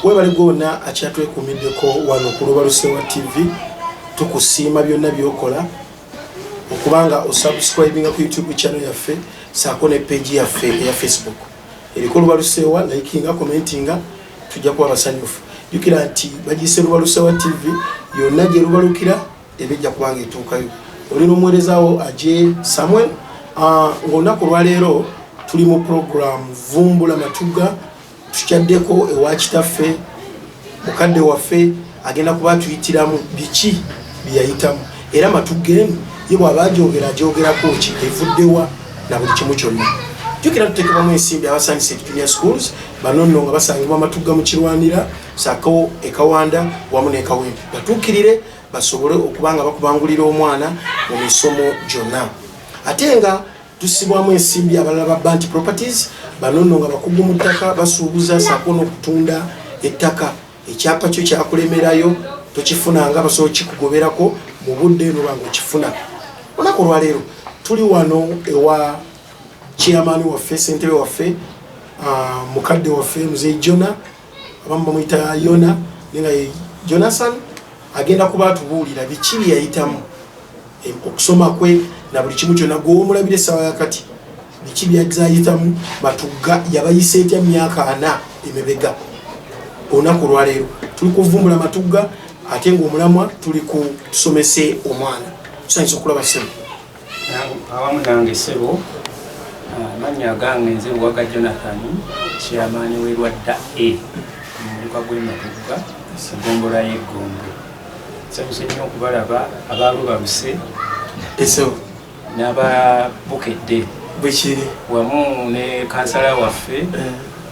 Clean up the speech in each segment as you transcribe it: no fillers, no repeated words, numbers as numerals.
webale gonna akyatwekuumiddeko wano ku Lubalusewa TV. Tukusiima byonna byokola okubanga osubscribinga ku YouTube channel yaffe saako ne page yaffe ya Facebook eriko Lubalusewa, likinga, commentinga, tujja kuba basanyufu. Jukira nti bagise Lubalusewa TV yonna gye lubalukira ebijja kubanga etuukayo. Olina omuweerezaawo aje Samuel. Ng'olunaku lwaleero tuli mu program Vumbula Matugga, tukyaddeko ewa kitaffe mukadde waffe agenda kuba tuyitiramu biki byayitamu era Matugga eno ye bw'aba ajogerako ki evuddewa na buli kimu kyonna. Jukira tuteekebwamu ensimbi abasanyisa junior schools bano nno nga basangibwa Matugga mu Kirwanira, Sako, Ekawanda wamu n'Ekawempe. Batuukirire basobole okuba nga bakubangulira omwana mu misomo gyonna. Ate nga tusibwamu ensimbi abalala ba Bantu Properties bano nno nga bakugu mu ttaka basuubuza saako n'okutunda ettaka. Ekyapa kyo kyakulemerayo tokifunanga basobola kikugoberako mu budde n'obanga okifuna. Olunaku olwaleero tuli wano ewa chairman waffe, Sentebe waffe, mukadde waffe Mzee Yona, abamu bamuyita Yona nenga Jonathan agenda kuba atubuulira biki byayitamu okusoma kwe na buli kimu kyonna gw'omulabira essaawa yakati biki byazayitamu. Matugga yabayise etya myaka 4 emabega. Olunaku olwaleero tuli kuvumbula Matugga ate ng'omulamwa tuli tusomese omwana. Tusanyusa okulaba ssebo. Awamu nange ssebo, amannya gange nze LUWAGA Jonathan, chairman w'Elwadda A mu muluka gw'e Matugga, eggombolola y'Eggombe. Nsanyuse nnyo okubalaba abaalubaluse n'ababukedde bwekiri wamu ne kansala waffe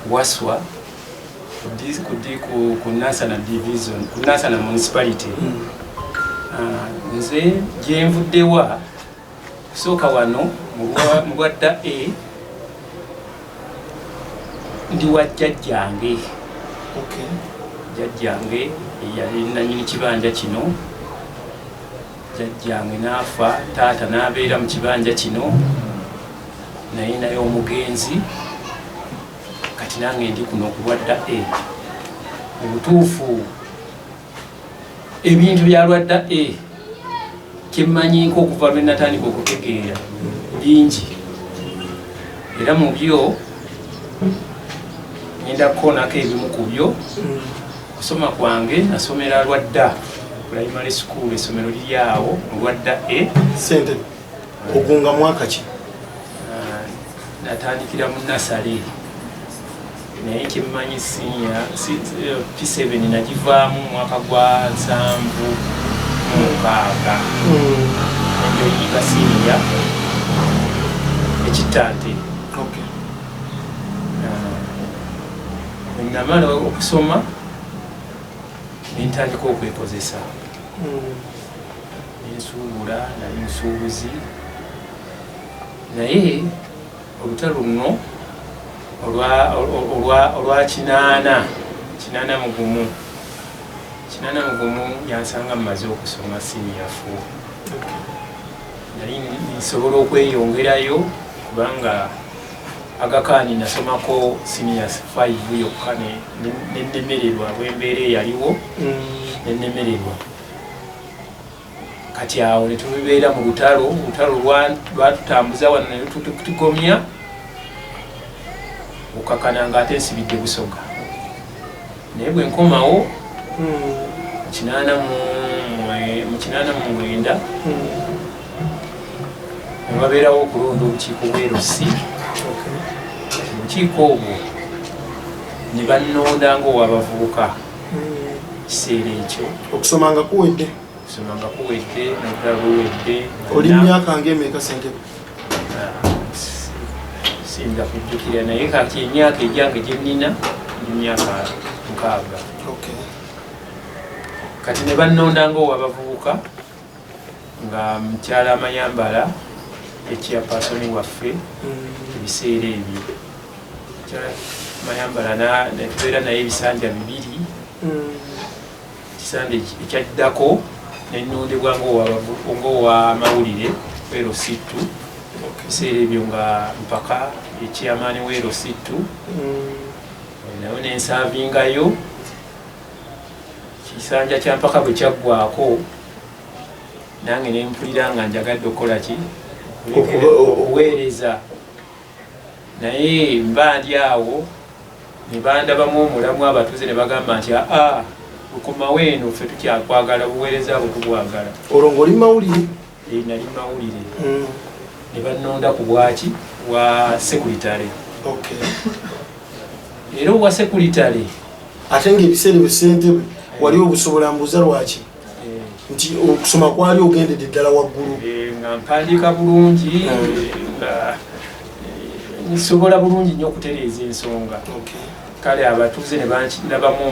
Waswa ku Nansana Division, ku Nansana Municipality. Nze gye nvuddewa kusooka wano mu Lwadda A ndi wa jjajjange. Jjajjange yali nannyini kibanja kino. Jjajjange n'afa, taata n'abeera mu kibanja kino naye naye omugenzi. Kati nange ndi kuno ku Lwadda A. Mu butuufu ebintu bya Lwadda A kyemmanyiko okuva lwe natandika okutegeera bingi, era mu byo ngenda kukoonako ebimu ku byo. Kusoma kwange nasomera Lwadda primary school, essomero liri awo mu Lwadda A. Sente ogunga mwaka ki? Natandikira mu nasale naye kyemmanyi P7 nagivaamu mwaka gwa 7 mu 6 enjoyiga siniya ekitante. Namala okusoma nentandika okwekozesa nensuubula, nali musuubuzi naye olutalo luno olwa 8 mugumu yansanga mmaze okusoma senior 4. Nali nsobola okweyongerayo kubanga Agakaani nasomako senior 5 yokka nennemererwa bw'embeera eyaliwo nennemererwa. Kati awo ne tubeera mu lutalo lwatutambuza wano ne tugomya okakana nga ate nsibidde Busoga. Naye bwe nkomawo mu 89 ne babeerawo okulonda obukiiko bw'erosi. Obukiiko obwo ne bannonda ng'owabavubuka kiseera ekyo. Okusoma nga kuwedde? Okusoma nga kuwedde n'olutalo luwedde. Oli myaka ng'emeka Sentebe? Sinza kujjukira naye kati emyaka egyange gye nnina ndi myaka 6. Kati ne bannonda ng'owabavubuka nga mukyala Amayambala ekyapasoni waffe ebiseera ebyo. Mayambala netubeera naye ebisanja 2. Ekisanja ekyaddako nennondebwa ng'owa mawulire w'erositu. Ebiseera ebyo nga mpaka ekyamaani w'erositu nayo nensaavingayo ekisanja kya mpaka bwe kyaggwako nange ne mpulira nga njagadde okukola ki okuweereza naye mba ndi awo ne bandabamu omulamu abatuuze ne bagamba nti lukomawo eno ffe tukyakwagala buweereza bwe tubwagala. Olwo ng'oli mawulire? Nali mawulire ne bannonda ku bwaki wa sekuritale. Era owa sekuritale ate ng'ebiseera bye Sentebe wali obusobola mbuuza lwaki nti okusoma kwali ogendedde ddala waggulu nga mpandiika bulungi nga nsobola bulungi nnyo okutereeza ensonga. Kale abatuuze ne bandabamu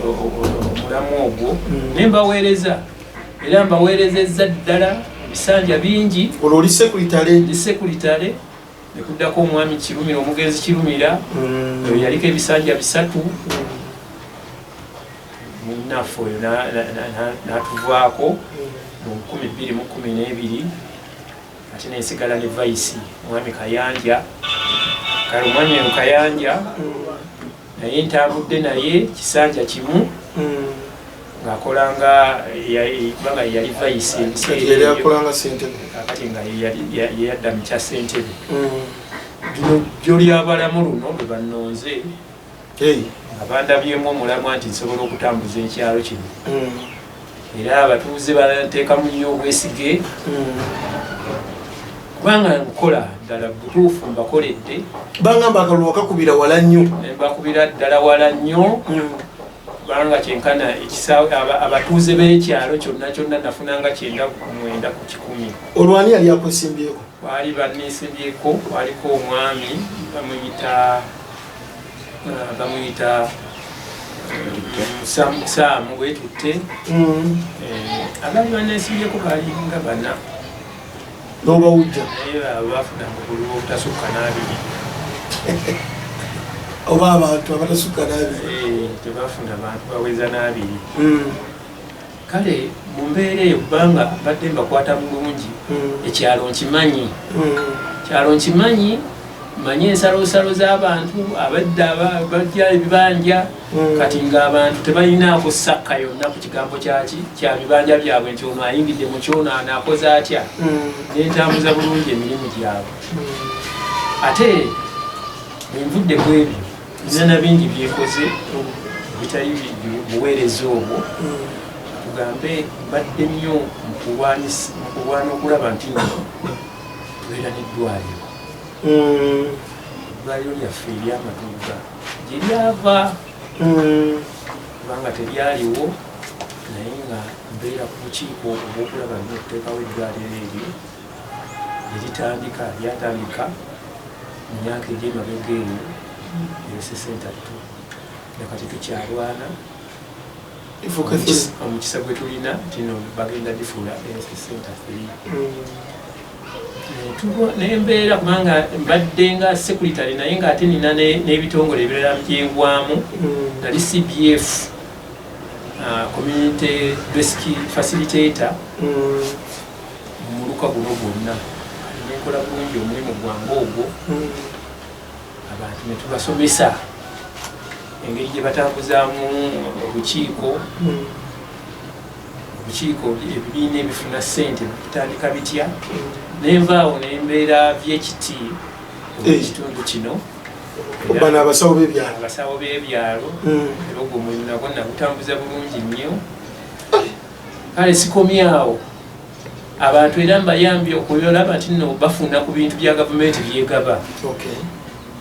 omulamu ogwo ne mbaweereza era mbaweerezezza ddala ebisanja bingi. Olwo oli sekuritale? Ndi sekuritale. Ne kuddako omwami Kirumira, omugenzi Kirumira yaliko ebisanja 3 munafu oyo n'atuvaako mu 2012 ate nensigala ne Vice omwami Kayanja. Kale omwami oyo Kayanja naye ntambudde naye kisanja kimu ng'akolanga kubanga yali Vice kati nga yeyadda mu kya Sentebe. Luno jjo ly'abalamu luno lwe bannonze nga bandabyemu omulamu nti nsobola okutambuza ekyalo kino era abatuuze bateekamu nnyo obwesige kubanga nkola ddala butuufu mbakoledde. Bangamba akalulu kakubira wala nnyo? Mbakubira ddala wala nnyo kubanga kyenkana abatuuze b'ekyalo kyonna kyonna nafunanga 9 ku 10. Olwani yali akwesimbyeko? Waali banneesimbyeko, waliko omwami bamuyita Saamu Bwetutte. Abaali banneesimbyeko baali nga 4. N'obawujja? Naye baafunanga obululu obutasukka 2. Oba abantu abatasukka 2? Tebafuna bantu baweza 2. Kale mu mbeera eyo kubanga mbadde mbakwata bulungi ekyalo nkimanyi. Kyalo nkimanyi, manyi ensalosalo z'abantu abadda bajja ebibanja kati ng'abantu tebalinaako ssakka yonna ku kigambo kya bibanja byabwe nti ono ayingidde mu kyono anaakoze atya n'entambuza bulungi emirimu gyabwe. Ate bwe nvudde ku ebyo nina bingi byekoze bitali buweereza obwo tugambe mbadde nnyo mu kulwana okulaba nti tubeera n'eddwaliro. Eddwaliro lyaffe ery'Amatugga gye lyava kubanga teryaliwo naye nga mbeera ku bukiiko obw'okulaba nnyo okuteekawo eddwaliro eryo lyatandika mu myaka egy'emabega eyo esesentatu nakati tukyalwana omukisa gwe tulina tino bagenda difuula esesenta 3 nembeera kubanga mbadde nga sekuritale naye nga ate nina n'ebitongole ebirala byengwamu. Nali CBF community rescue facilitator mu muluka guno gwonna nenkola bulungi omulimu gwange ogwo. Abantu ne tubasomesa engeri gye batambuzaamu obukiiko ebibiina ebifuna ssente bitandika bitya. Nenvaawo nembeera vyekiti ekitundu kino abasawo b'ebyalo era ogwo omulimu nagwo nagutambuza bulungi nnyo. Kale sikomyawo abantu era mbayambye okulaba nti nno bafuna ku bintu bya gavumenti byegaba.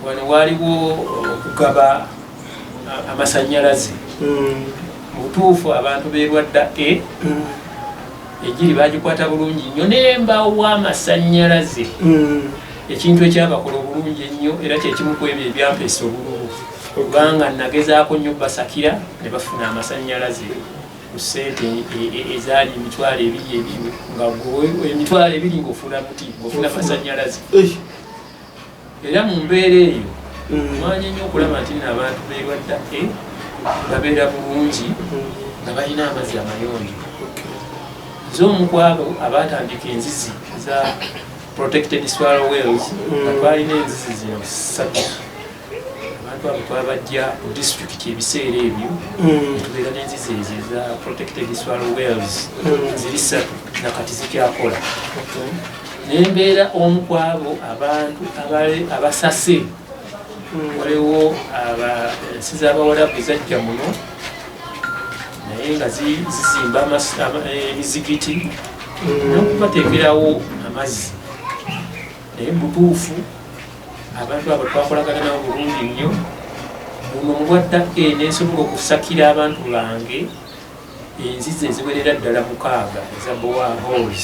Wano waaliwo okugaba amasannyalaze mu butuufu abantu beerwadda egiri bagikwata bulungi nnyo n'embaawo amasannyalaze ekintu ekyabakola obulungi ennyo era kyekimu ku ebyo ebyampeesa obululu kubanga nagezaako nnyo basakira ne bafuna amasannyalaze ku ssente ezaali emitwalo 2 nga emitwalo 2 ng'ofuna muti ng'ofuna amasannyalaze. Era mu mbeera eyo mwanya nnyo okulaba nti abantu beerwadda babeera bulungi nga balina amazzi amayonjo. Z'omu ku abo abatandika enzizi za protected swallow wells nga twalina enzizi zino 3. abantu abo twabajja mu district ebiseera ebyo tubeera n'enzizi ezo eza protected swallow wells ziri 3 nakati zikyakola nembeera omu ku abo abantu abasase waliwo ensi z'abawalabu zajja muno naye nga zizimba emizigiti n'okubateekerawo amazzi naye butuufu abantu abo twakolagana nabo bulungi nnyo buno mubwadda nesobola okusakira abantu bange enzizi eziwerera ddala 6 eza bowa holes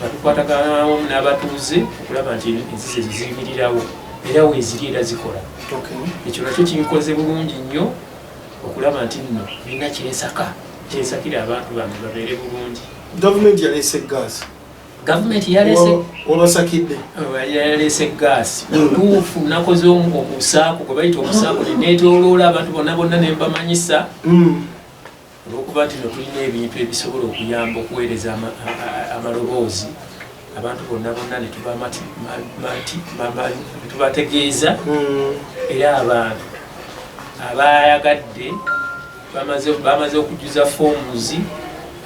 batukwataganawo n'abatuuze okulaba nti enzizi ezo ziyimirirawo era weeziri era zikola ekyo nakyo kinkoze bulungi nnyo okulaba nti nno birina kyesakira abantu bange babeere bulungi. Gavumenti yaleese gaasi. Gavumenti yaleese obasakidde yaleese gaasi tuufu nakoze omusaako gwe bayita omusaako neneetooloola abantu bonna ne mbamanyisa olw'okuba nti no tulina ebintu ebisobola okuyamba okuweereza amaloboozi abantu bonna ne tubategeeza era abantu abayagadde bamaze okujjuza foomuzi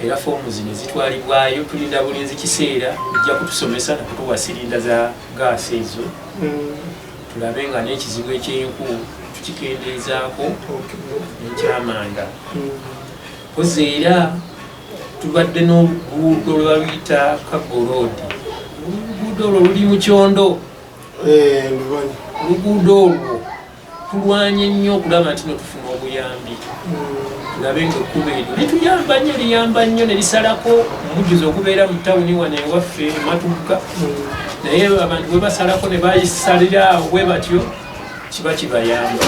era foomu zino zitwalibwayo tulinda bulinzi kiseera bijja kutusomesa nakutuwa sirinda za gaasi ezo tulabe nga n'ekizibu ekyenku tukikendeezaako n'ekyamanda koze era tubadde n'oluguudo lwaluyita Kaggoloodi oluguudo olwo luli mu kyondo oluguudo olwo tulwanye nnyo okulaba nti notufuna obuyambi tulabe nga ekkubo eryo liyamba nnyo ne lisalako omujjuzo okubeera mu tawuni wano ewaffe Matugga naye abantu bwe basalako ne bayisalira awo bwe batyo kiba kibayamba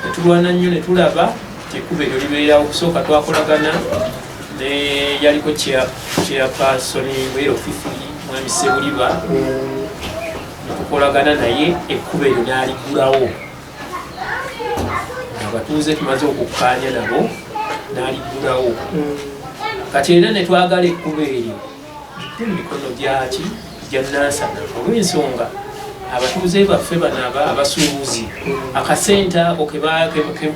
netulwana nnyo ne tulaba nti ekkubo eryo libeerawo okusooka twakolagana ne yaliko chairperson wero fifuli mwami Sebuliba netukolagana naye ekkubo eryo n'aligulawo abatuuze tumaze okukkaanya nabo n'aligulawo kati era ne twagala ekkubo eryo mu mikono gya Nansana olw'ensonga abatuuze baffe bano abasuubuzi akasente ako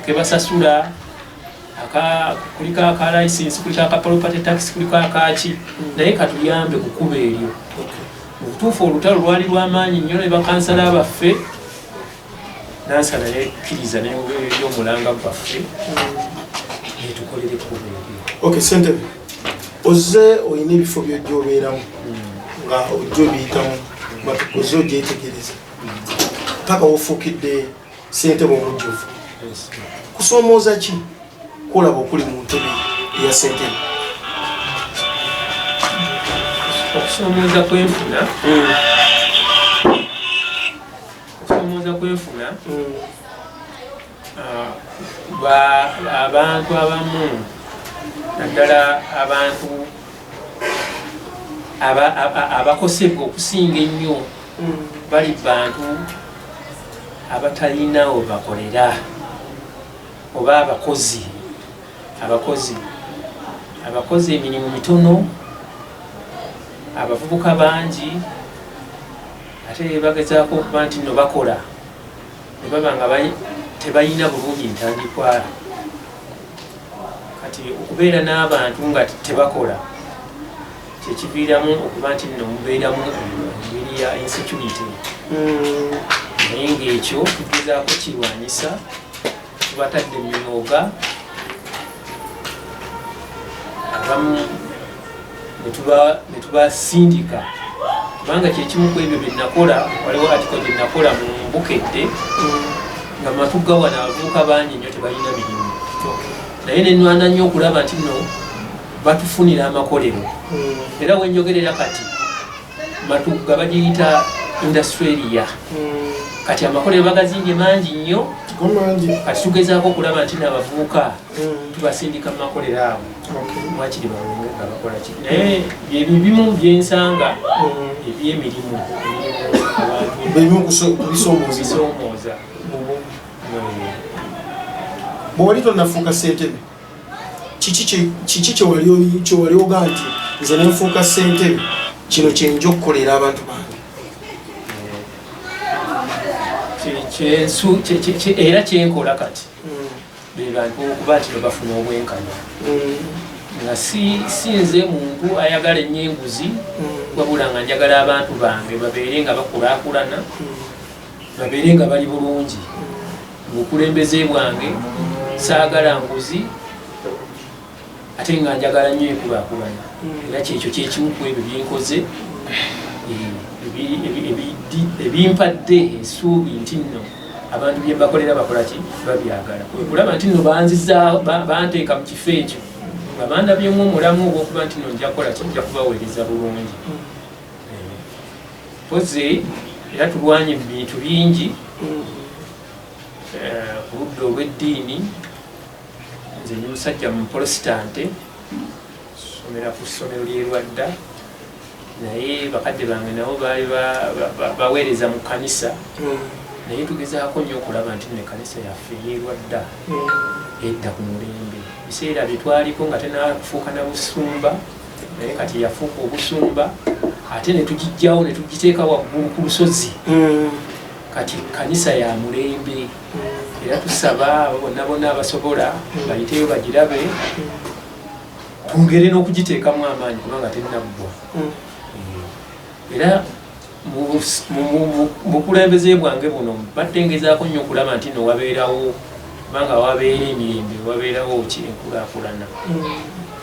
ke basasula kuliko aka license kuliko aka property tax kuliko akaki naye katuyambe ku kkubo eryo mu butuufu olutalo lwali lw'amaanyi nnyo ne bakansala baffe Nansana nekkiriza n'ebyomulanga gwaffe netukolere ekkubo eryo. Sentebe ozze olina ebifo by'ojja obeeramu nga ojja obiyitamu ozze ogyetegereza paka wofuukidde ssentebe omujjuvu kusoomooza ki kulaba okuli mu ntebe eya ssentebe? Okusoomooza kwenfuna abantu abamu naddala abantu abakosebwa okusinga ennyo bali bantu abatalina we bakolera oba abakozi emirimu mitono abavubuka bangi ate bagezaako okuba nti nno bakola ne baba nga tebalina bulungi ntandikwa kati okubeera n'abantu nga tebakola kyekiviiramu okuba nti nno mubeeramu engeri ya insecurity naye ng'ekyo tugezaako kirwanyisa tubatadde emyooga abamu ne tubasindika kubanga kyekimu ku ebyo bye nakola waliwo atiko gye nakola mu Mbukedde nga Matugga wano abavubuka bangi nnyo tebalina mirimu naye nenwana nnyo okulaba nti nno batufunira amakolero era wenjogerera kati Matugga bagiyita industrialia kati amakolero bagazimbye mangi nnyo kati tugezaako okulaba nti n'abavubuka tubasindika mu makolero abo mwakiri balunga nga bakola ki naye ebibimu byensanga ebyemirimu bisoomooza bwe wali tonnafuuka ssentebe kiki kyewali ogaa nti nze nenfuuka ssentebe kino kyenja okukolera abantu bange? era kyenkola kati be bantu okuba nti bafuna obwenkanya nga si nze muntu ayagala ennyenguzi wabula nga njagala abantu bange babeere nga bakulaakulana babeere nga bali bulungi mukulembeze bwange saagala nguzi ate nga njagala nnyo enkulaakulana era kyekyo kyekimu ku ebyo byenkoze ebimpadde ensuubi nti nno abantu bye mbakolera bakolaki babyagala kulaba nti nno banziza banteeka mu kifo ekyo nga bandabyemu omulamu ogwokuba nti nno nja kukola ki nja kubaweereza bulungi poze era tulwanye mu bintu bingi ku ludda olw'eddiini nze ndi musajja mu protestante somera ku ssomero lyerwadda naye bakadde bange nabo baali baweereza mu kanisa naye tugezaako nnyo okulaba nti ne kanisa yaffe yerwadda edda ku mulembe biseera byetwaliko nga tenakufuuka na busumba naye kati yafuuka obusumba ate ne tugijjawo ne tugiteeka waggulu ku lusozi kati kanisa ya mulembe era tusaba bonna bonna abasobola bayiteyo bagirabe tungere n'okugiteekamu amaanyi kubanga tennaggwa era mukulembeze bwange buno battengezaako nnyo okulaba nti no wabeerawo kubanga wabeera emirembe wabeerawo ki enkulaakulana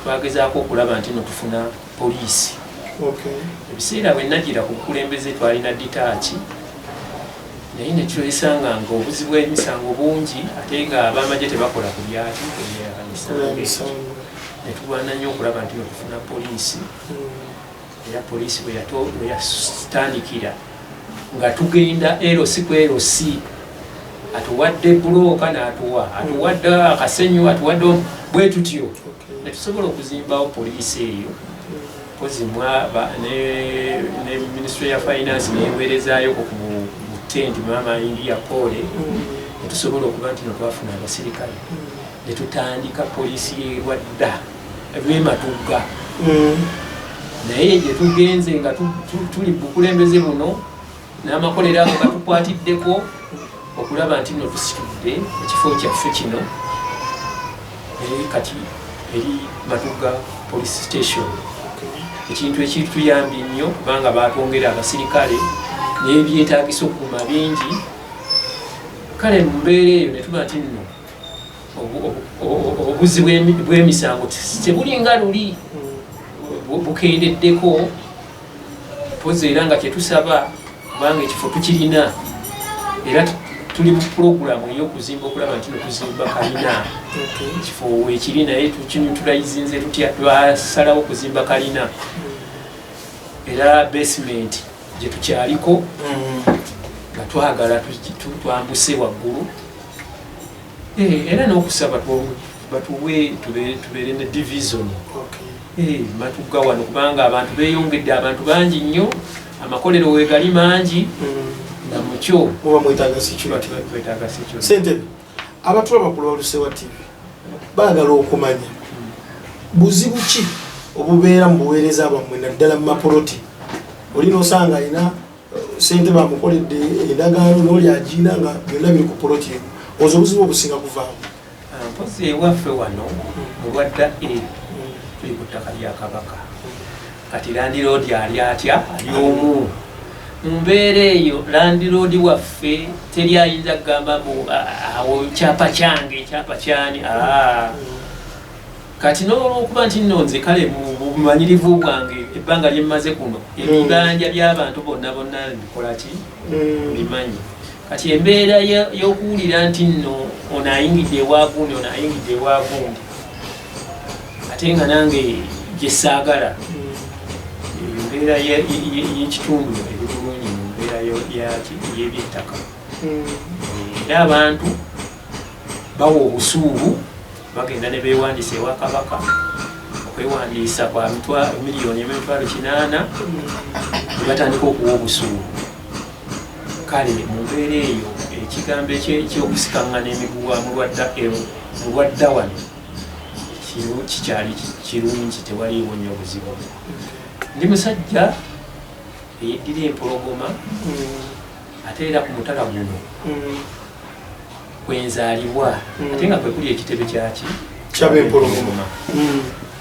twagezaako okulaba nti no tufuna poliisi ebiseera bwe nagira ku bukulembeze twalina ditaaki naye ne twesanga nga obuzi bw'emisango bungi ate nga abamagye tebakola ku byaki ne tulwana nnyo okulaba nti no tufuna poliisi era poliisi bwe yatandikira nga tugenda erosi ku erosi atuwadde bulooka n'atuwa atuwadde akasenyu atuwadde bwe tutyo ne tusobola okuzimbawo poliisi eyo kozimwa ne ministry ya finance neweerezaayo ku butendi mama India pole ne tusobola okuba nti no twafuna abasirikale ne tutandika poliisi yerwadda lw'e Matugga naye gye tugenze nga tuli bukulembeze buno n'amakolero ago nga tukwatiddeko okulaba nti no tusitudde ekifo kyaffe kino kati eri Matugga police station ekintu ekituyambye nnyo kubanga batwongera abasirikale n'ebyetaagisa okuuma bingi kale mu mbeera eyo ne tuba nti nno obuzi bw'emisango tebulinga luli bukendeddeko pozi era nga kyetusaba kubanga ekifo tukirina era tuli mu puroguramu ey'okuzimba okulaba nti nokuzimba kalina ekifo weekiri naye tulayizinze tutya twasalawo okuzimba kalina era basement gye tukyaliko nga twagala twambuse waggulu era n'okusaba batuwe tubeere ne division Matugga wano kubanga abantu beeyongedde abantu bangi nnyo amakolero weegali mangi nga mukyo oba mwetaaga sikyo Sentebe abatula bakulu balusewa TV baagala okumanya buzibu ki obubeera mu buweereza bwammwe naddala mu mapoloti olina osanga alina Sentebe amukoledde endagaano n'oli agiina nga byonna biri ku poloti ozo obuzibu obusinga kuvaamu mpozi ewaffe wano mulwadda tuli ku ttaka lya Kabaka kati landiroodi ali atya ali omu mu mbeera eyo landiroodi waffe teri ayinza kugamba mbu awo kyapa kyange kyapa kyani kati n'olwokuba nti nno nze kale mu bumanyirivu bwange ebbanga lye mmaze kuno ebibanja by'abantu bonna bonna bikola ki bimanyi kati embeera y'okuwulira nti nno ono ayingidde ewagundi ono ayingidde ewagundi ate nga nange gye saagala embeera y'ekitundu eri bulungi mu mbeera y'ebyettaka era abantu bawa obusuulu bagenda ne beewandiisa ewa Kabaka okwewandiisa kwa miliyoni emitwalo 800 ne batandika okuwa obusuulu kale mu mbeera eyo ekigambo ekyokusikangana emiguwa mulwadda wano kikyali kirungi tewaliiwo nnyo obuzibu ndi musajja eyeddira empologoma ate era ku mutala guno kwenzaalibwa ate nga kwe kuli ekitebe kyaki kyabempologoma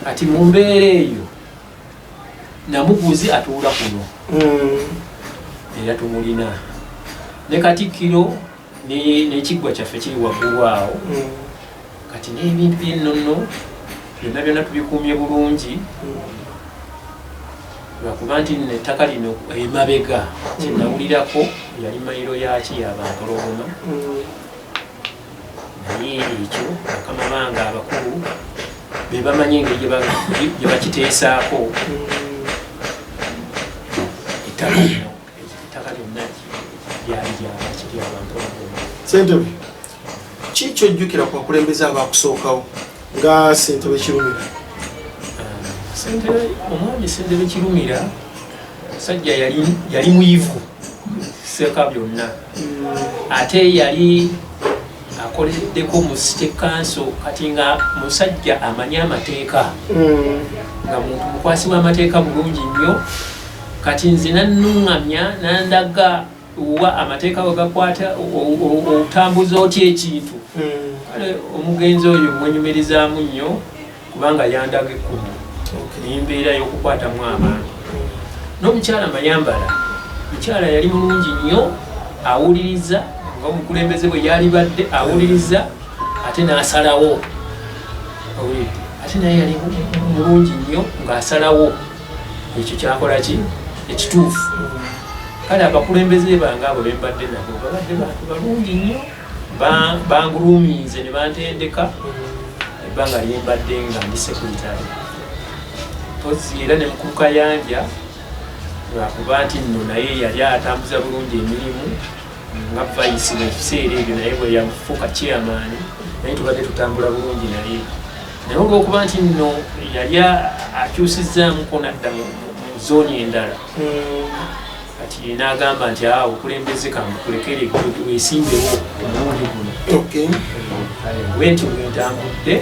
ati mu mbeera eyo Namuguzi atuula kuno era tumulina ne Katikkiro n'ekiggwa kyaffe kiri waggulu awo kati n'ebintu by'ennono byonna byonna tubikuumye bulungi lwakuba nti ettaka lino emabega kyenawulirako yali mayiro yaki yabampologoma naye ekyo bakama bange abakulu be bamanyi engeri gye bakiteesaako ettaka lyonna lyali lyabakiri abampologoma. Sentebe ki kyojjukira ku bakulembeze abakusookawo nga Sentebe Kirumira? Omwami Sentebe Kirumira musajja yali muyivu seeka byonna ate yali akoleddeko mu City Council kati nga musajja amanyi amateeka nga muntu mukwasi w'amateeka bulungi nnyo kati nze nannuŋŋamya nandaga wa amateeka we gakwata otambuza otya ekintu kale omugenzi oyo mwenyumirizaamu nnyo kubanga yandaga ekkumu n'embeera y'okukwatamu abantu. N'omukyala Mayambala mukyala yali mulungi nnyo awuliriza nga omukulembeze bwe yali badde awuliriza ate n'asalawo ate naye yali mulungi nnyo ng'asalawo ekyo kyakola ki ekituufu. Kale abakulembeze bange abo bembadde nabo babadde bantu balungi nnyo bangulumiinze ne bantendeka ebbanga lyembadde nga ndi sekuritale pozi era ne mukulu Kayanja lwakuba nti nno naye yali atambuza bulungi emirimu nga vayisi mukiseera ebyo naye bwe yafuuka chairman naye tubadde tutambula bulungi naye olwokuba nti nno yali akyusizaamuko nadda mu zooni endala kati n'agamba nti okulembeze kamukulekere weesimbewo omulundi guno bwenti bwentambudde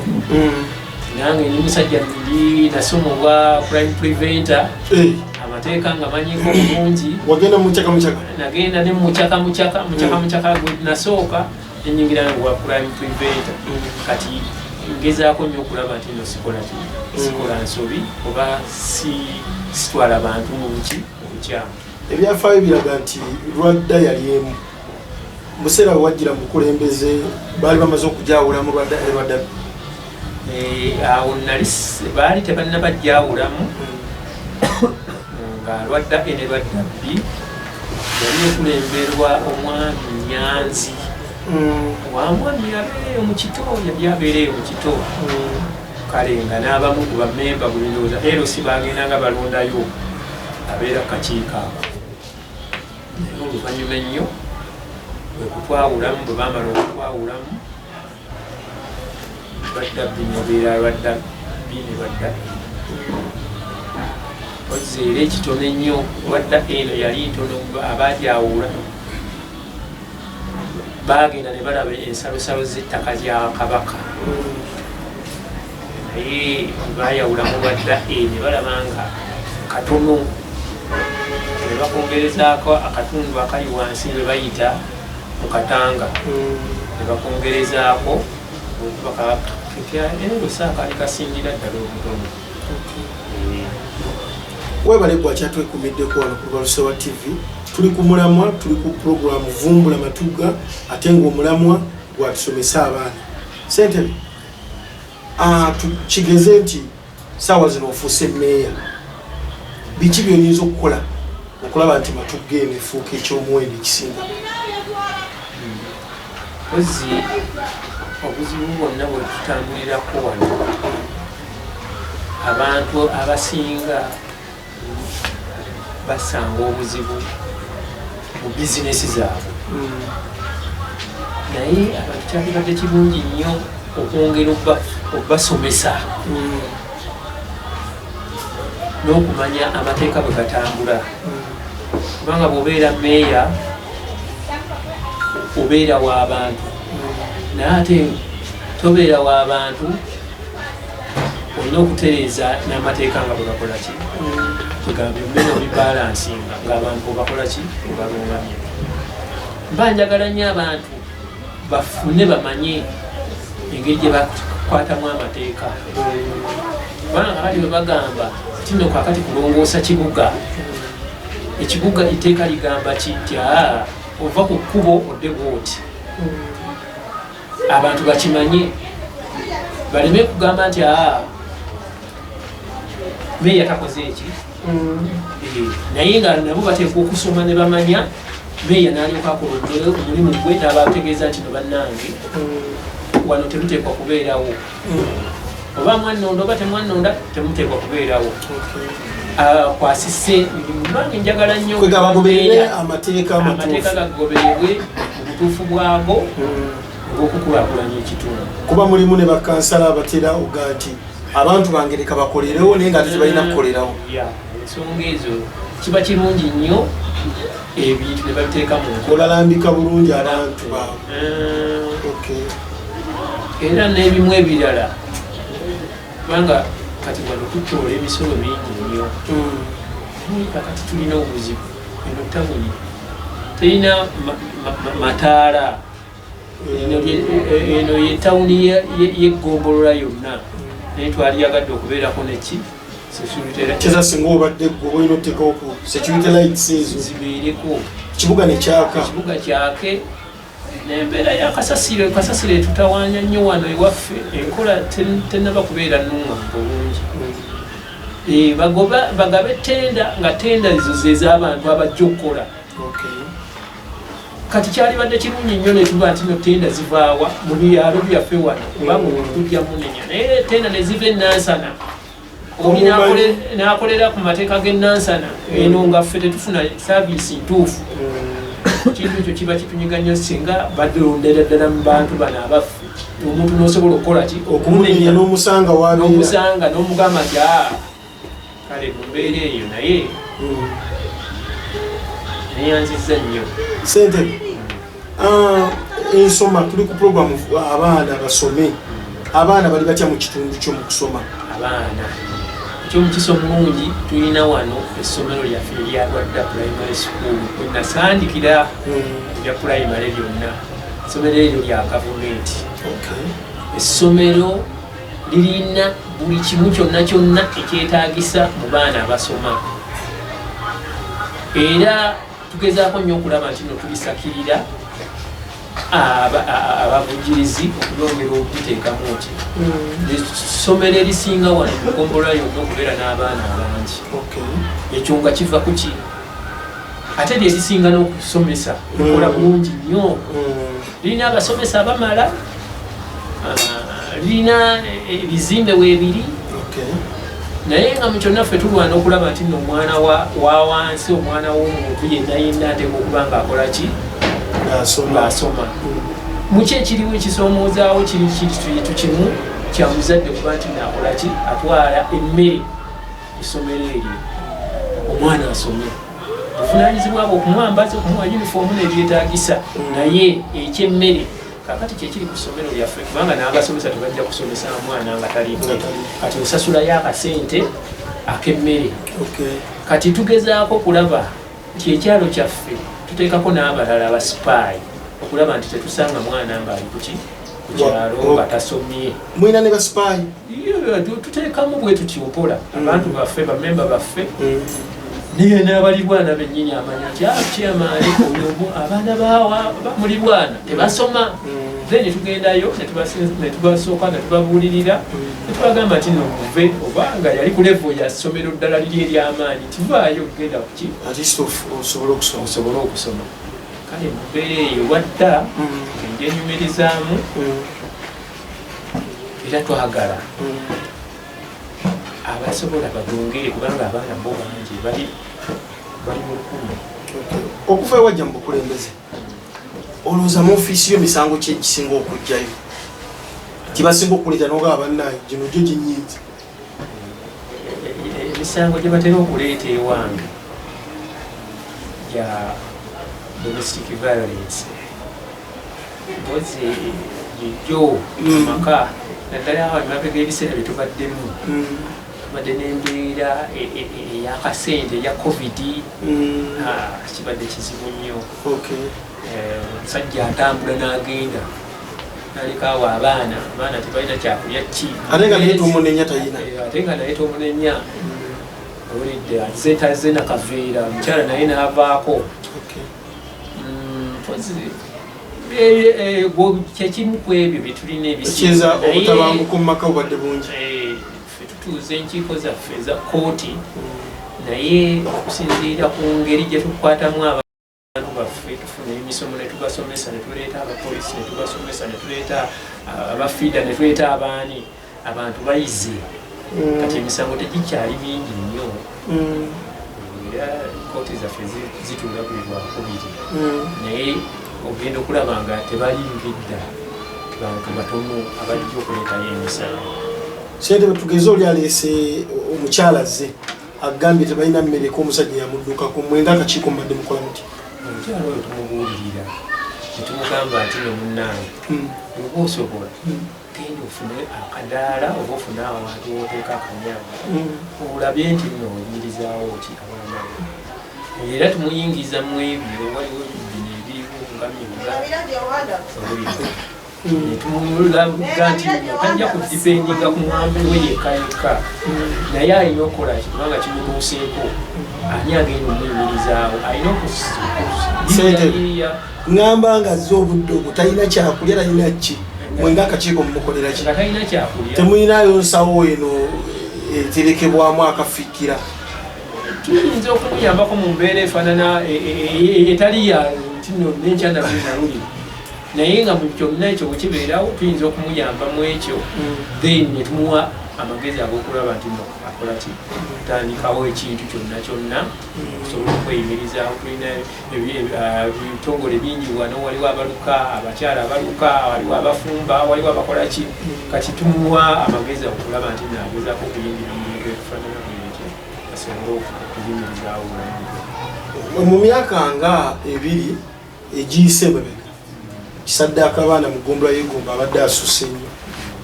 nange ndi musajja ndi nasoma obwa crime preventer amateeka nga manyiko bulungi wagenda mukyaka nagenda ne mukyaka gwe nasooka nenyingira wa crime preventer kati ngezaako nnyo okulaba nti no sikola nsobi oba sitwala bantu mu bukyamu. Ebyafaayo biraga nti Lwadda yali emu museera bwe wajjira mukulembeze baali bamaze okujawulamu Lwadda awo nali baali tebannabajjawulamu nga Lwadda A ne Lwadda B yali ekulemberwa omwami Nyanzi wamwami yabeereyo mu kito yabyabeereyo mu kito kale nga n'abamu ku bammemba buli ndowooza ero si bagenda nga balondayo abeera kakiiko ako naye oluvannyuma ennyo bwe kutwawulamu bwe baamala okutwawulamu Lwadda B nebeera Lwadda B ne Lwadda oziera ekitono ennyo Lwadda eno yali ntono abaajawula bagenda ne balaba ensalosalo z'ettaka lya Kabaka naye bayawulamu Lwadda A ne balaba nga katono ne bakongerezaako akatundu akali wansi bwe bayita mu Katanga ne bakongerezaako lusaakaali kasingira ddala obutono. Webale bwakyatwekumiddeko wano ku Lubalusewa TV tuli ku mulamwa tuli ku programu Vumbula Matugga ate ng'omulamwa gwatusomesa abaana. Sentebe tukigeze nti saawa zino ofuuse mmeeya biki by'oyinza okukola okulaba nti Matugga eno efuuka ekyomuwendo ekisinga? Pozi obuzibu bwonna bwe tutambulirako wano abantu abasinga basanga obuzibu mu bizinesi zaabwe naye abantu kyalibadde kirungi nnyo okwongera obbasomesa n'okumanya amateeka bwe gatambula kubanga bw'obeera mmeeya obeera w'abantu naye ate tobeera w'abantu olina okutereeza n'amateeka nga bwe bakola ki tugambe mmene obibalansinga ng'abantu obakola ki obalungamye banjagala nnyo abantu bafune bamanye engeri gye bakwatamu amateeka kubanga kati bwe bagamba tino kakati kulongoosa kibuga ekibuga iteeka ligamba nti ova ku kkubo odde bwoti abantu bakimanye baleme kugamba nti meeya takoze eki naye nga nabo bateekwa okusoma ne bamanya meeya n'alyoka akola omulimu gwe n'abategeeza nti no bannange wano temuteekwa kubeerawo oba mwanonda oba temwanonda temuteekwa kubeerawo kwasise bange njagala nnyo amateeka gagobererwe mu butuufu bwago obw'okukulaakulanya ekitundu kuba mulimu ne bakansala abatera oga nti abantu bange leka bakolerewo naye nga ate tebalina kukolerawo ensonga ezo kiba kirungi nnyo ebintu ne babiteeka mu olalambika bulungi abantu baabwe era n'ebimu ebirala kubanga kati wano tutoola emisolo mingi nnyo kakati tulina obuzibu eno tabuli terina mataala eno yetawuni yegombolola yonna naye twaliyagadde okubeerako neki keza singa obadde gwe olina oteekawo ku security lights ezo zibeereko ekibuga ne kyaka ekibuga kyake n'embeera yakasasiro etutawaanya nnyo wano ewaffe enkola tenaba kubeera nnungamu bulungi bagabe tenda nga tenda ezo zez'abantu abajja okukola kati kyalibadde kirungi nnyo netuba nti no tenda zivaawa mu byalo byaffe wano kubanga okujja munenya naye tenda ne ziva enansana oli n'akolera ku mateeka g'enansana eno nga ffe tetufuna saaviisi ntuufu kintu ekyo kiba kitunyiga nnyo singa balondera ddala mu bantu bano abaffe omuntu n'osobola okukola ki okumunenya n'omusanga n'omusanga n'omugamba nti kale mu mbeera eyo naye neyanziza nnyo Sentebe ensoma tuli ku programu abaana basome abaana bali batya mu kitundu kyo mu kusoma abaana ekyomukiso omulungi tulina wano essomero lyaffe eryalwadda primary school wenasandikira ebya primary byonna essomero eryo lya gavumenti essomero lirina buli kimu kyonna kyonna ekyetaagisa mu baana abasoma era tugezaako nnyo okulaba nti no tulisakirira abavujirizi okulongera okubiteekamu nti essomero erisinga wano mugombolola yonna okubeera n'abaana abangi ekyo nga kiva ku ki ate lyerisinga n'okusomesa likola bulungi nnyo lirina abasomesa abamala lirina ebizimbe weebiri naye nga mu kyonna ffe tulwana okulaba nti no omwana wa wansi omwana w'omuntu yenna ateeka okuba nga akola ki ng'asoma muki ekiriwo ekisomoozaawo kiri kintu kimu kya muzadde kuba nti naakola ki atwala emmere essomero eryo omwana asome buvunaanyizibwa bwe okumwambaza okumuwa yunifoomu n'ebyetaagisa naye ekyemmere kakati kyekiri ku ssomero lyaffe kubanga n'abasomesa tebajja kusomesa mwana nga talimu kati osasulayo akasente ak'emmere kati tugezaako kulaba nti ekyalo kyaffe tuteekako n'abalala abasipaayi okulaba nti tetusanga mwana ng'ali ku kyalo nga tasomye mwina ne basipaayi tuteekamu bwe tutyopola abantu baffe bamemba baffe niye n'abalibwana bennyini amanya nti kyamaani oyomu abaana bamulibwana tebasoma then tugendayo netubasooka ne tubabuulirira netubagamba nti nomuve obanga yali ku levo ya ssomero ddala liri ery'amaanyi tivaayo okugenda kuki osobole okusoma kale mubeera eyo wadda enjenyumirizaamu era twagala abasobola bagongere kubanga abaana bo bangi bali mu lukumi okuva ewajja mu bukulembeze olowooza mu ofiisi yo misango ki ekisinga okujjayo kibasinga okuleeta n'ogaba bannaye gino gyo ginyingi emisango gye batera okuleeta ewange gya domestic violence mpozi gijjo amaka naddala awo emabega ebiseera bye tubaddemu tubadde n'embeera ey'akasente eya covid kibadde kizibu nnyo omusajja atambula n'agenda nalekawo abaana tebalina kyakulya ki ate nga naye tomunenya tayina ate nga naye tomunenya olidde azetaze nakaveera omukyala naye n'avaako kyekimu ku ebyo byetulina ebikiza obutabanguka mu maka bubadde bungi ffe tutuuza enkiiko zaffe eza kooti naye okusinziira ku ngeri gye tukwatamu abantu baffe tufuna emisomo ne tubasomesa ne tuleeta abapoliisi ne tubasomesa ne tuleeta abafiida ne tuleeta abaani abantu bayize kati emisango tegikyali mingi nnyo era kooti zaffe zituula buli lwakubiri naye ogenda okulaba nga tebalingidda bantu batono abajja okuleetayo emisango Sentebe tugeze oli aleese omukyala azze agambye tebalina mmere ko omusajja yamuddukako mwenga akakiiko mbadde mukola muti omukyala oyo tumubuulirira netumugamba nti nomunnange oba osobola genda ofune akadaala oba ofune awantu woteeka akanyama olabye nti nno oyimirizaawo ki abaana era tumuyingiza mu ebyo waliwo bino ebiriwo nga netumulaga nti tajja kudipendinga ku mwami we yekayeka naye alina okukola kubanga kimutuuseeko ani agenda omuyimirizaawo alina ngamba nga azze obudde obwo talina kyakulya talina ki mwenga akakiiko mumukolera ki talina kyakulya temulinayo nsawo eno eterekebwamu akafikira tuyinza okumuyambako mu mbeera efaanana etali ya tino nenkyanalinaluli naye nga mu kyonna ekyo bwekibeerawo tuyinza okumuyamba mu ekyo then netumuwa amagezi ag'okulaba nti no akola ki tutandikawo ekintu kyonna kyonna okusobola okweyimirizaawo tulina ebitongole bingi wano waliwo abaluka abakyala abaluka waliwo abafumba waliwo abakola ki kati tumuwa amagezi agokulaba nti nagezaako okuyingira mu bintu ebifaanana bwekyo asobole okuyimirizaawo obulamu mu myaka nga ebiri egiyise mabega kisaddaako abaana mu ggombolola y'egomba abadde asusse nnyo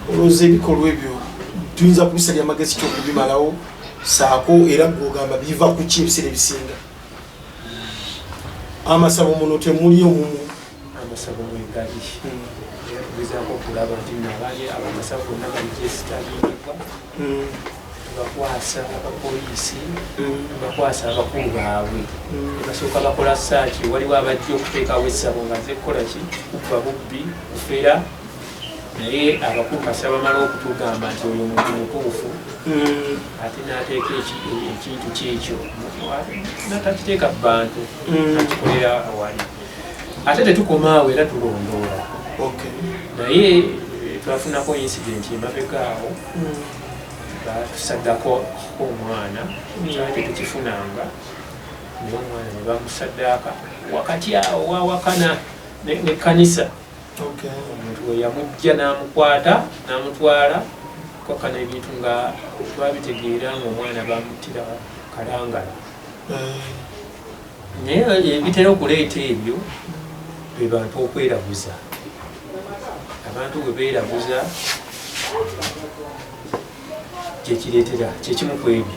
olowooza ebikolwa ebyo tuyinza kubisalya amagezi kyokubimalawo saako era bwogamba biva ku ki ebiseera ebisinga amasabo muno temuli omumu amasabo mwegali era tugezaako okulaba nti nabaali abamasabo bonna balijesitaliibwa tubakwasa abapoliisi tubakwasa abakulu baabwe basooka bakola saaki waliwo abajja okuteekawo essabo nga zekkola ki kuba bubbi kufera naye abakulu kasa bamala okutugamba nti oyo omuntu mutuufu ate n'ateeka ekintu kyekyo natakiteeka bantu nakikolera awali ate tetukomaawo era tulondoola naye twafunako incident emabegaawo batusaddako omwana kyali tetukifunanga naye omwana ne bamusaddaaka wakati awo wawakana nekkanisa omuntu we yamujja n'amukwata n'amutwala kwakana ebintu nga twabitegeera ngaomwana bamuttira kalangala naye ebitera okuleeta ebyo be bantu okweraguza abantu bwe beeraguza kyekireetera kyekimu ku ebyo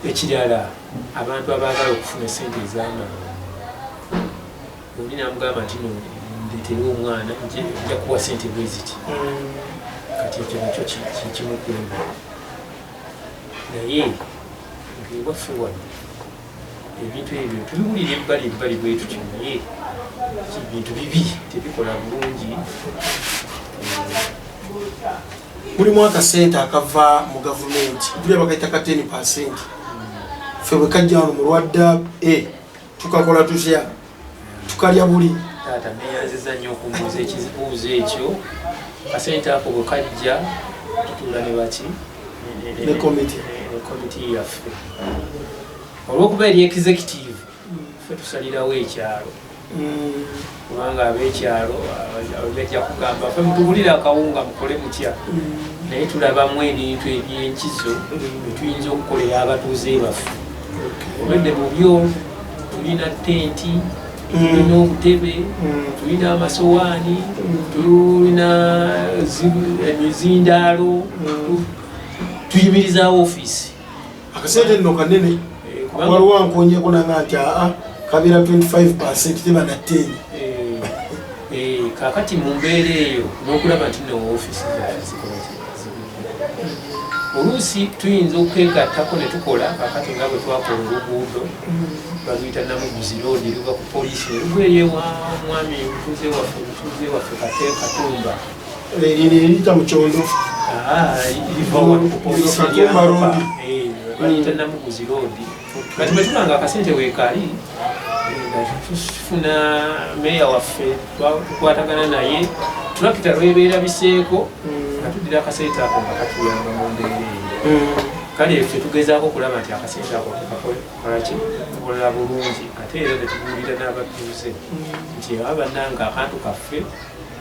ekirala abantu abaagala okufuna esente ez'amangu oli namugamba nti ndeetera omwana nja kuwa sente bweziti kati ekyo nakyo kikimu ku ebyo naye ngaewaffe wano ebintu ebyo tubiwulira ebbali bwe tutyo naye bintu bibi tebikola bulungi mulimu akasente akava mu gavumenti tuli abakaita ka 10% ffe bwe kajja wano mulwadda tukakola tutya tukalya buli taata neyanziza nnyo okumbuuza ekibuuzo ekyo kasente ako bwe kajja tutuula ne baki ne komiti yaffe olw'okuba eri executive ffe tusalirawo ekyalo kubanga ab'ekyalo bajja kugamba ffe mutubulire akawunga mukole mutya naye tulabamu ebintu ebyenkizo byetuyinza okukolera abatuuze baffe obedde mu byo tulina tenti tulina obutebe tulina amasowaani tulina emizindaalo tuyimirizaawo ofiisi akasente nno kanene waliwo ankonyeko nanga nti kabeera 25% teba na 10 kakati mu mbeera eyo n'okulaba nti no ofiisi zikola oluusi tuyinza okwegattako ne tukola kakati nga bwe twakola oluguudo baluyita Namuguzi road luva ku poliisi olugweyo mwami obutuuze waffe Katumba eriyita mu kyondo baluyita Namuguzi road kati bwe tulanga akasente weekali tufuna meeya waffe tukwatagana naye tulakita lwebeera biseeko nga tuddira akasente ako nga katuyamba mu mbeera eyo kale ffe tugezaako okulaba nti akasente ako tukakola bulungi ate era ne tubuulira n'abatuuze nti abannanga akantu kaffe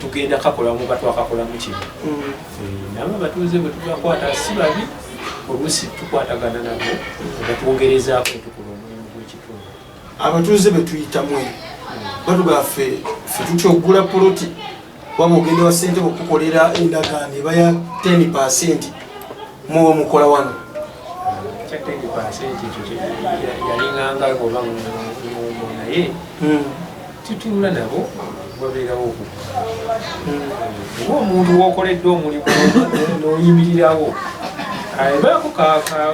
tugenda kakola muba twakakolamu kino nabo abatuuze bwe tugakwata si babi oluusi tukwatagana nabo nga twongerezaako netukola omulimu gw'ekitundu abatuuze betuyitamu batugaffe ffe tukyoggula poloti waba ogenda wa Sentebe okukolera endagaano ebaya 10% muwe mukola wano kya 10% ekyo yalinganga oba naye tutunula nabo babeerawo okukka oba omuntu wokoledde omulimu n'oyimirirawo ebaako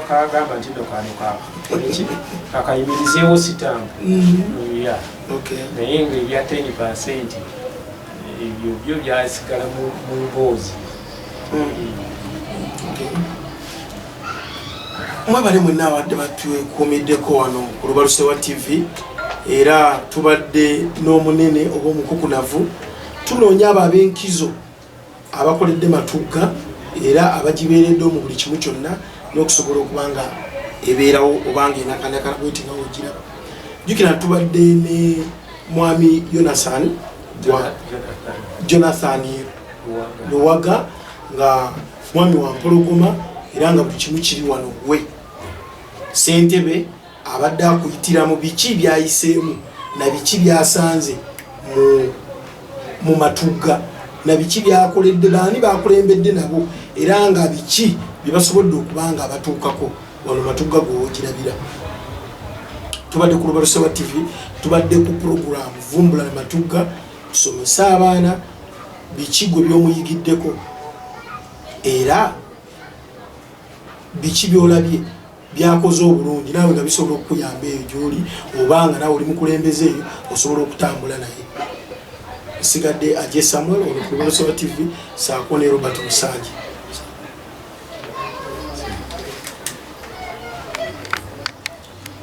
kagamba nti no kano kakayimirizeewo sitanga naye nga ebya 10% ebyo byo byasigala mu mboozi mwebale mwenna abadde batwekuumiddeko wano ku Lubaluse wa TV era tubadde n'omunene oba omukukunavu tunoonya abo ab'enkizo abakoledde Matugga era abagibeereddewo mu buli kimu kyonna n'okusobola okuba nga ebeerawo obanga enakanakana bweti nga wogiraba jjukira tubadde ne mwami Jonathan Luwaga nga mwami wa mpologoma era nga buli kimu kiri wano we Sentebe abadde akuyitira mu biki byayiseemu na biki byasanze mu Matugga na biki byakoledde baani bakulembedde nabo era nga biki byebasobodde okuba nga abatuukako wano Matugga gwewogirabira. Tubadde ku Lubaluse wa TV, tubadde ku program Vumbula ne Matugga tusomesa abaana biki gwe byomuyigiddeko era biki byolabye byakoze obulungi naawe nga bisobola okukuyamba eyo gyoli obanga naawe oli mukulembeze eyo osobola okutambula naye. Nsigadde Ajje Samuel ono ku Lubaluse wa TV saako ne Robert Musanji.